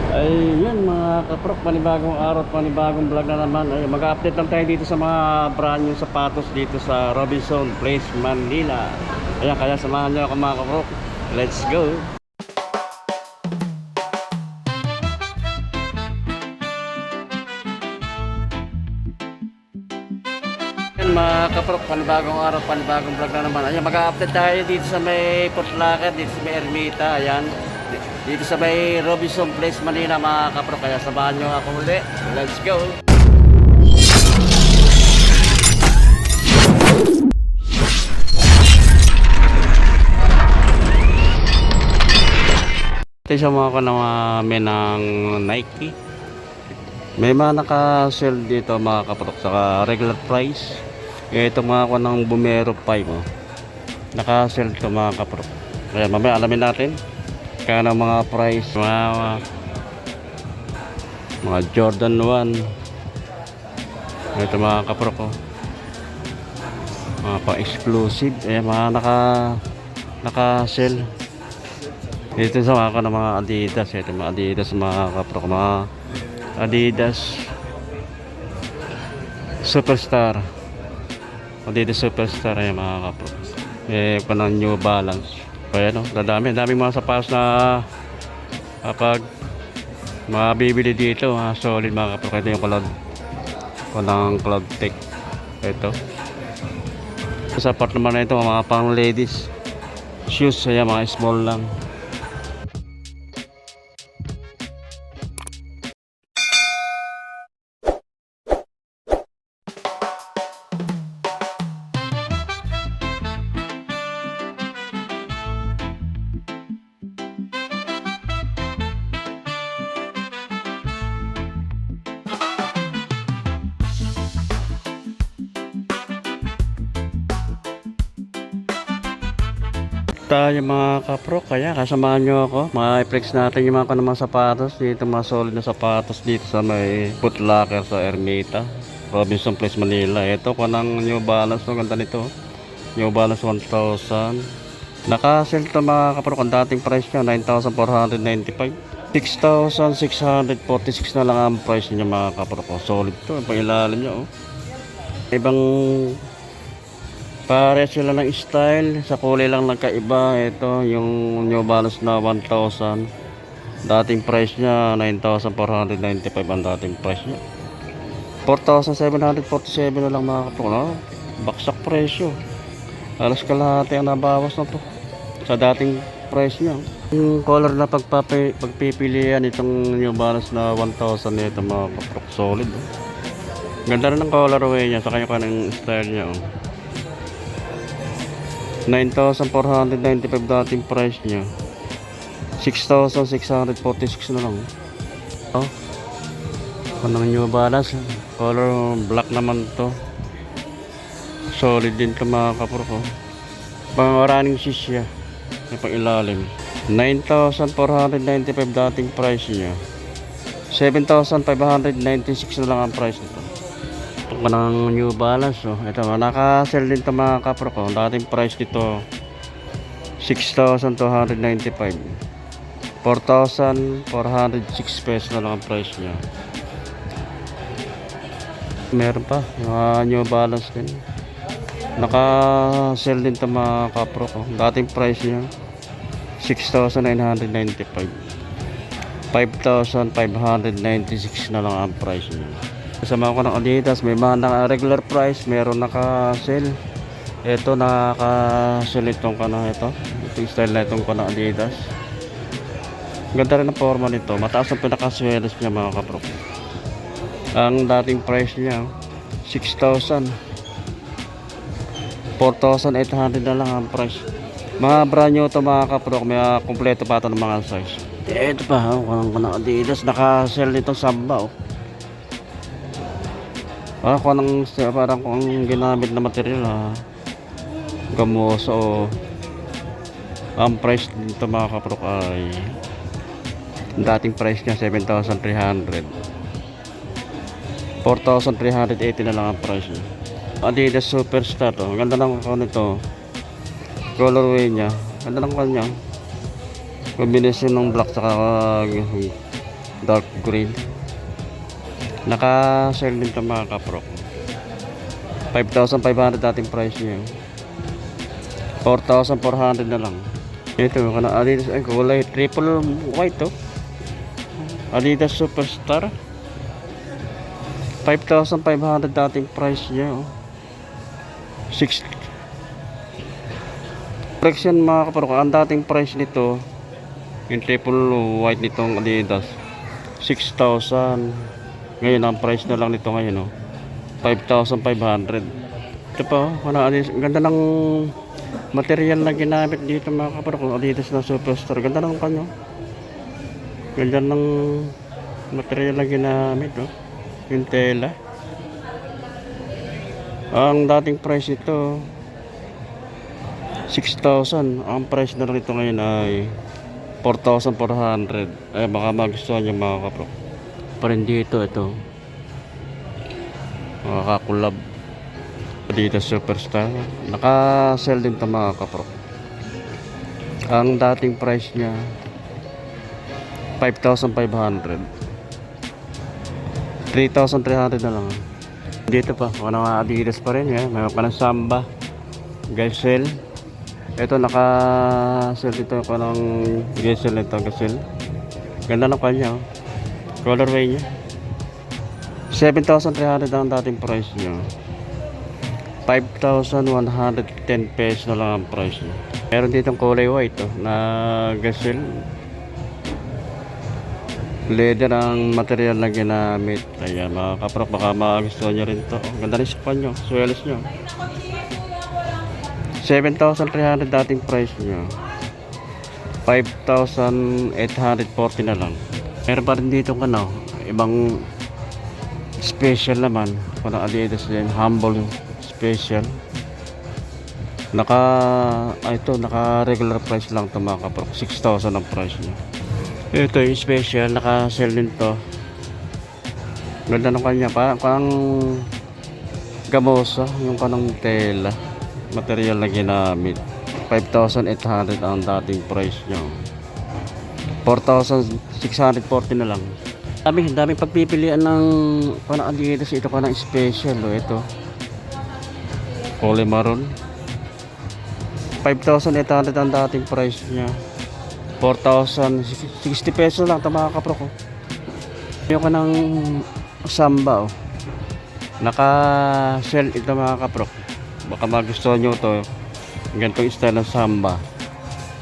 Ayun mga kaprok, panibagong araw at panibagong vlog na naman. Ay, mag-update lang tayo dito sa mga brand new sapatos dito sa Robinson Place, Manila. Ayan, kaya samahan nyo ako mga kaprok. Let's go! Ayan mga kaprok, panibagong araw, panibagong vlog na naman. Ayan, mag-update tayo dito sa may Putlaker, dito sa may Ermita. Ayan, dito sa may Robinson Place, Manila mga kaprok. Kaya samahan nyo ako ulit. Let's go! Ito sa mga may ng Nike. May mga naka-sale dito mga kaprok. Saka regular price. Ito mga ng Bumero 5. Oh. Naka-sale ito mga kaprok. Kaya mamaya alamin natin. Kaya ng mga price. Mga Jordan 1. Ito mga kaprok. Oh. Mga pa-exclusive. Ayan mga naka-sale. Dito sa mga mga Adidas, ito mga Adidas mga kaprok, mga Adidas Superstar. Adidas Superstar ay mga kaprok. Panang New Balance. Kaya no, daming mga sapatos na kapag mabibili dito, solid mga kaprok. Ito yung Cloud Tech. Ito. Sa part naman na ito, mga pang ladies shoes, ay mga small lang. Tayo mga kapro, kaya kasamahan nyo ako. Ma-flex natin yung mga sapatos dito, mga solid na sapatos dito sa may Foot Locker sa Ermita, Robinson Place, Manila. Ito kanang New Balance, no? Ganda nito, New Balance 1000. Naka-sale to mga kapro. Ang dating price nya 9,495, 6,646 na lang ang price niya mga kapro. Solid to, pang ilalim nya. Oh. Ibang pare sila ng style, sa kulay lang nagkaiba. Ito yung New Balance na 1000. Dating price nya 9,495 ang dating price nya. 4,747 na lang mga kapro, no? Baksak presyo. Alas kalahati ang nabawas na to sa dating price nya. Yung color na pagpipilian itong New Balance na 1000 nito mga kapro, solid. Oh. Ganda rin ng colorway nya sa kanyang style nya. Oh. 9,495 dating price niya. 6,646 na lang. Oh. Kanang New Balance, color black naman to. Solid din to mga kapro ko. Pang running shoes siya. May pang ilalim. 9,495 dating price niya. 7,596 na lang ang price nito. Ito ng New Balance. Oh. Ito, naka-sell din ito mga kapro ko. Dating price nito 6,295. 4,406 pesos na lang ang price niya. Meron pa mga New Balance din. Naka-sell din ito mga kapro ko. Dating price niya 6,995. 5,596 na lang ang price niya. Kasama ko ng Adidas, may mga naka-regular price, meron naka-sale. Ito naka-sale itong ito. Itong style na itong Adidas. Ganda rin ang forma nito. Mataas ang pinaka-swelas niya mga kapro. Ang dating price niya 6,000. 4,800 na lang ang price. Mga brand new ito mga kapro. May kompleto pa ito ng mga size. Ito pa, kanang Adidas, naka-sale nitong Samba. Parang kung ginamit na material, gamoso. Ang price dito mga kaprok ay dating price niya 7,300. 4,380 na lang ang price niya. Adidas Superstar to. Ganda lang ako nito. Colorway niya. Ganda lang kanya. Combination ng black saka dark green. Naka-sale din ito mga kapro. 5,500 dating price niya. 4,400 na lang. Ito yung kanang Adidas ay kulay triple white to. Adidas Superstar. 5,500 dating price niya. 6 Correction mga kapro, ang dating price nito yung triple white nitong Adidas 6,000. Ngayon ang price na lang nito ngayon 5,500. Ito pa Adidas, ganda ng material na ginamit dito mga kapro. Kung Adidas na Superstar, ganda ng kanyo, ganda ng material na ginamit yung tela. Ang dating price ito 6,000. Ang price na lang ito ngayon ay 4,400. Ay baka magustuhan nyo mga kapro. Pa rin dito ito makakakulab dito Superstar. Naka-sell din ito mga kapro. Ang dating price nya 5,500. 3,300 na lang. Dito pa mga Adidas pa rin mayroon ka ng Samba, Gazelle. Ito naka-sell dito ko ng Gazelle nito, Gazelle. Ganda ng kanya colorway nya. 7,300 ang dating price nya. 5,110 pesos na lang ang price nya. Meron dito kulay white na Gazelle. Leather ang material na ginamit. Kaya mga kapro, baka magustuhan nyo rin to. Ganda rin sa panyo, swelas nyo. 7,300 dating price nyo. 5,840 na lang. Meron pa rin dito ibang special naman. Kung Adidas din, humble special. Naka regular price lang ito mga kapro. 6,000 ang price nyo. Ito yung special, naka-sell din to. Ganda ng kanya, parang gamosa, yung kanang tela material na ginamit. 5,800 ang dating price nyo. 4,640 na lang. Dami pagpipilian ng kanang Adidas. Ito kanang special ito kulay maroon. 5,800 ang dating price nya. 4,060 pesos lang ito mga kapro ko. Yung kanang Samba naka-sell ito mga kapro. Baka magustuhan nyo ito. Ganitong style ng Samba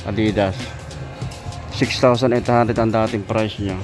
Adidas. 6,800 ang dating price nya.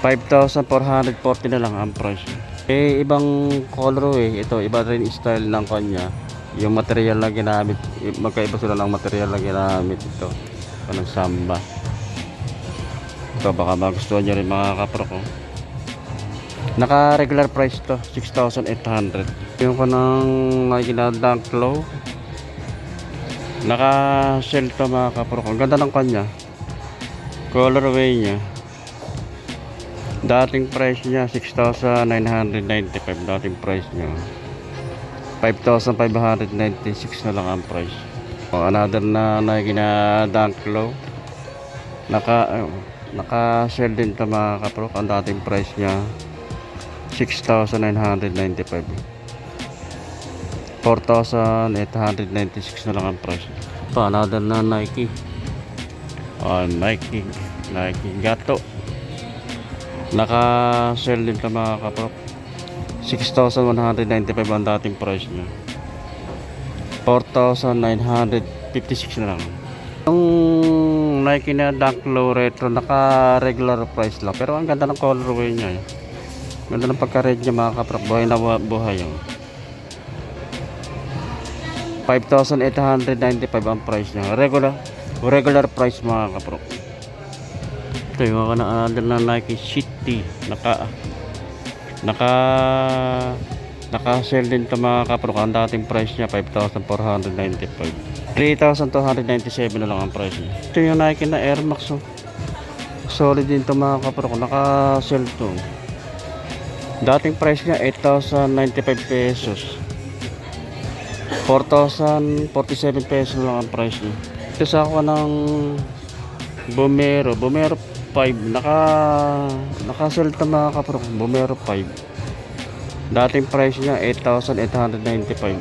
5,440 na lang ang price nya. Ibang colorway ito, iba rin style ng kanya. Yung material na ginamit, magkaiba sila ng material na ginamit ito. Kanang Samba. Ito baka magustuhan nyo rin mga kapro ko. Naka regular price to 6,800. Yung kanang Dunk Low, naka sell to mga kapro ko. Ganda ng kanya, colorway nya. Dating price nya 6,995. dating price nya 5,596 na lang ang price. Another na Dunk Low, naka-sell din ito mga kapro. Ang dating price nya 6,995. 4,896 na lang ang price. Another na Nike Gato, naka-sell din ito mga kapro. 6,195 ang dating price nya. 4,956 na lang. Yung Nike na Dunk Low Retro, naka regular price lang, pero ang ganda ng colorway nya ganda ng pagka-red nya mga kapro. Buhay na buhay 5,895 ang price nya. Regular price mga kapro. Ito yung mga na Nike City. Naka-sell din ito mga kapro. Ang dating price nya 5,495. 3,297 na lang ang price nya. Ito yung Nike na Air Max solid din ito mga kapro. Naka-sell to. Dating price nya 8,095 pesos. 4,047 pesos lang ang price nya. Ito sa ako ng Bomero 5. Naka-sell ito mga kapro. Bomero 5. Dating price niya 8,895.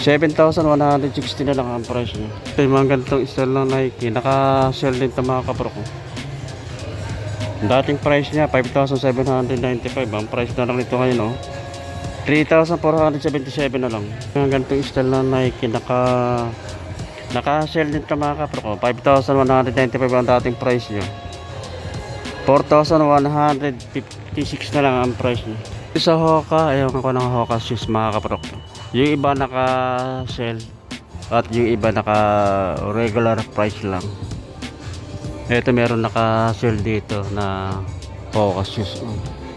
7,160 na lang ang price niya. Ito yung mga ganitong style ng Nike. Naka-sell din ito mga kapro ko. Dating price niya 5,795. Ang price na lang nito ngayon, oh, 3,477 na lang. Yung ganitong style ng Nike. Naka-sell din ito mga kapro ko. 5,195 ang dating price niya. 4,156 na lang ang price niya. Sa Hoka, ayaw ko ng Hoka shoes mga kapro ko. Yung iba naka-sell at yung iba naka-regular price lang. Ito meron naka-sell dito na Hoka shoes,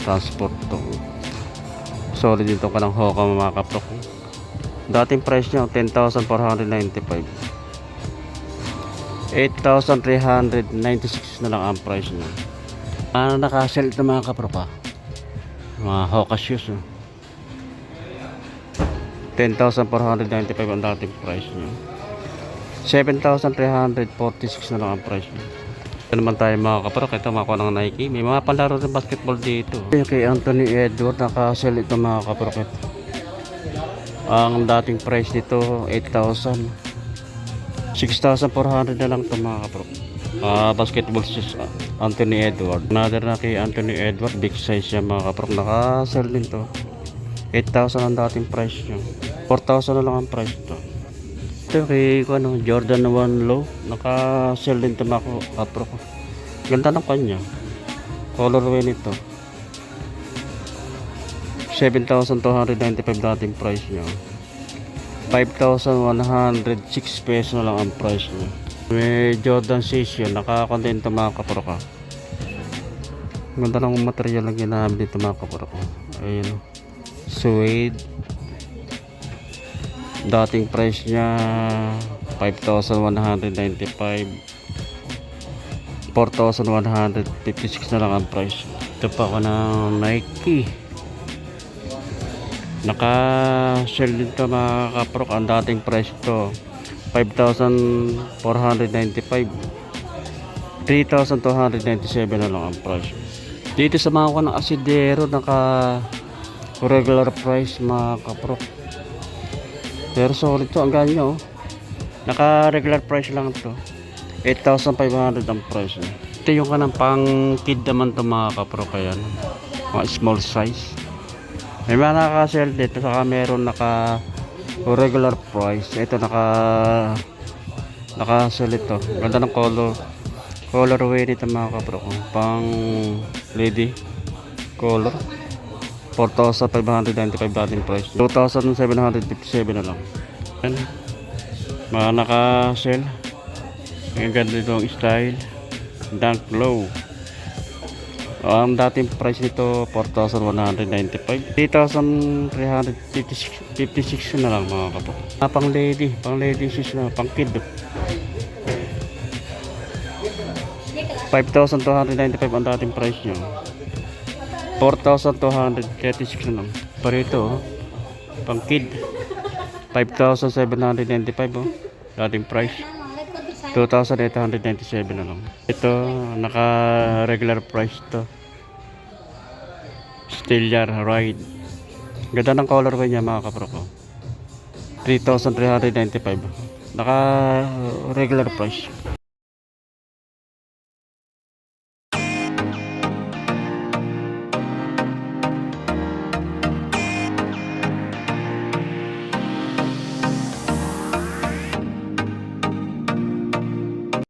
transport to. Solid dito ka ng Hoka mga kapro ko. Dating price niya 10,495. 8,396 na lang ang price niya. Naka-sell ito mga kapro pa. Mga Hoka shoes, 10,495 ang dating price niya. 7,346 na lang ang price niya. Ito naman tayo mga kapro. Ito makakuha ng Nike. May mga palaro ng basketball dito. Kay Anthony Edwards naka-sell ito mga kapro. Ang dating price nito 8,000. 6,400 na lang ito mga kapro. Basketball shoes, Anthony Edwards. Another na kay Anthony Edwards. Big size siya mga kapro. Naka-sell din to. 8,000 ang dating price niya. 4,000 na lang ang price ito. Ito kay Jordan 1 Low. Naka-sell din ito mga kapro. Ganda ng kanya. Colorway nito. 7,295 dating price niya. 5,106 pesos na lang ang price niya. May Jordan 6 yun. Naka-content ito mga kapro ka. Ganda ng material na ginamit dito mga kapro ka. Ayun. Suede. Dating price niya 5,195. 4,156 na lang ang price. Ito pa ako ng Nike. Naka-sell dito mga kaprok. Ang dating price ito 5,495. 3,297 na lang ang price. Dito sa mga ko ng Asidero naka regular price mga kaprok. Pero solid to ang ganyo. Naka regular price lang to. 8,500 ang price. Ito yung kanang pang kid naman to mga kaprok. Kaya mga small size. May mga naka-sell dito, saka meron naka regular price. Ito naka-sell ito. Ganda ng colorway dito mga kapro. Pang lady color. 4,595 dating price. 2,757 na lang. Yan. Mga naka-sell. Ang ganda itong style. Dunk Low. Ang dating price nito 4,195. 3,356 na lang mga kapro. Pang lady shoes na, pang kid. 5,295 ang dating price niya. 4,236 na lang. Parito, pang kid. 5,795 dating price. 2,897 na lang. Ito naka regular price to. Stellar Ride. Ganda ng colorway niya mga kapro ko. 3,395. Naka regular price.